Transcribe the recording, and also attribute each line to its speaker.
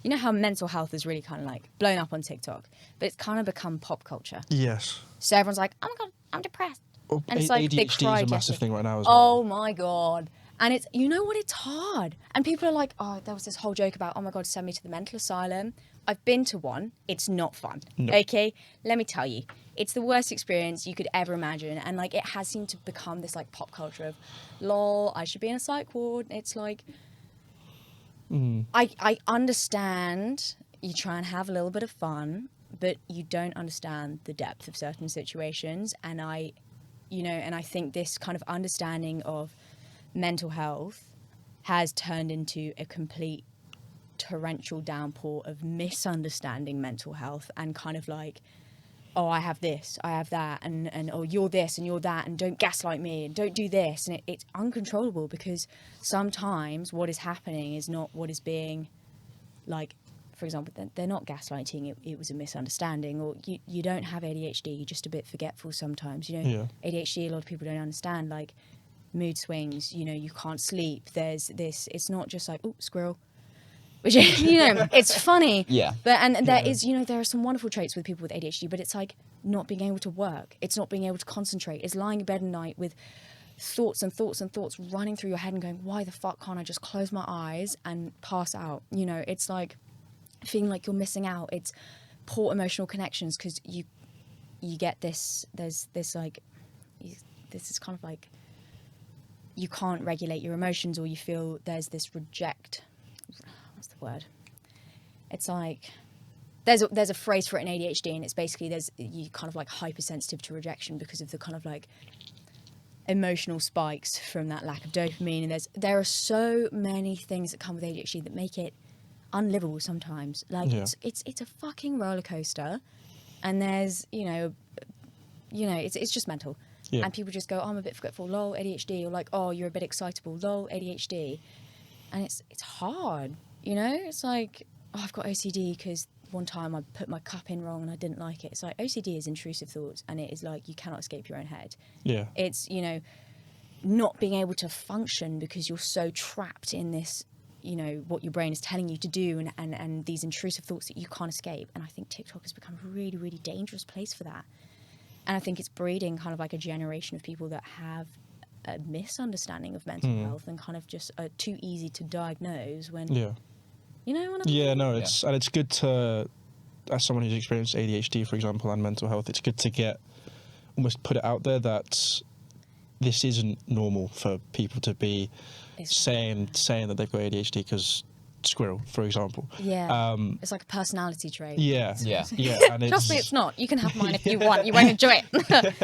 Speaker 1: you know how mental health is really kind of like blown up on TikTok, but it's kind of become pop culture.
Speaker 2: Yes.
Speaker 1: So everyone's like, oh my God, I'm depressed.
Speaker 2: Well,
Speaker 1: And it's like they
Speaker 2: ADHD
Speaker 1: cry
Speaker 2: is a massive
Speaker 1: Jessie.
Speaker 2: thing right now as well.
Speaker 1: Oh my God. And it's, you know what, it's hard. And people are like, oh, there was this whole joke about, oh my God, send me to the mental asylum. I've been to one. It's not fun.
Speaker 2: No.
Speaker 1: Okay? Let me tell you. It's the worst experience you could ever imagine. And like, it has seemed to become this like pop culture of, lol, I should be in a psych ward. It's like, I understand you try and have a little bit of fun, but you don't understand the depth of certain situations. And I think this kind of understanding of mental health has turned into a complete torrential downpour of misunderstanding mental health and kind of like, oh, I have this, I have that, and oh, you're this and you're that, and don't gaslight me, and don't do this. And it's uncontrollable because sometimes what is happening is not what is being, like, for example, they're not gaslighting, it was a misunderstanding, or you don't have ADHD, you're just a bit forgetful sometimes. You know, ADHD, a lot of people don't understand, like, mood swings, you know, you can't sleep, there's this, it's not just like, oh, squirrel, which, you know, it's funny.
Speaker 3: Yeah.
Speaker 1: But, and there is, you know, there are some wonderful traits with people with ADHD, but it's like not being able to work, it's not being able to concentrate, it's lying in bed at night with thoughts and thoughts and thoughts running through your head and going, why the fuck can't I just close my eyes and pass out? You know, it's like feeling like you're missing out. It's poor emotional connections because you get this, there's this like, this is kind of like, you can't regulate your emotions, or you feel there's this what's the word? It's like, there's a phrase for it in ADHD, and it's basically you kind of like hypersensitive to rejection because of the kind of like emotional spikes from that lack of dopamine. And there are so many things that come with ADHD that make it unlivable sometimes. Like it's a fucking roller coaster, and there's you know it's just mental. Yeah. And people just go, oh, I'm a bit forgetful, lol, ADHD, or like, oh, you're a bit excitable, lol, ADHD. And it's hard, you know? It's like, oh, I've got OCD because one time I put my cup in wrong and I didn't like it. It's like, OCD is intrusive thoughts, and it is like, you cannot escape your own head. Yeah. It's, you know, not being able to function because you're so trapped in this, you know, what your brain is telling you to do, and these intrusive thoughts that you can't escape. And I think TikTok has become a really, really dangerous place for that. And I think it's breeding kind of like a generation of people that have a misunderstanding of mental health and kind of just are too easy to diagnose when, you know what I mean?
Speaker 2: Yeah, no, and it's good to, as someone who's experienced ADHD, for example, and mental health, it's good to almost put it out there that this isn't normal for people to be saying that they've got ADHD because squirrel, for example.
Speaker 1: Yeah. It's like a personality trait.
Speaker 2: Yeah.
Speaker 3: Yeah.
Speaker 2: Yeah. And
Speaker 1: trust me, it's not. You can have mine if you want. You won't enjoy it.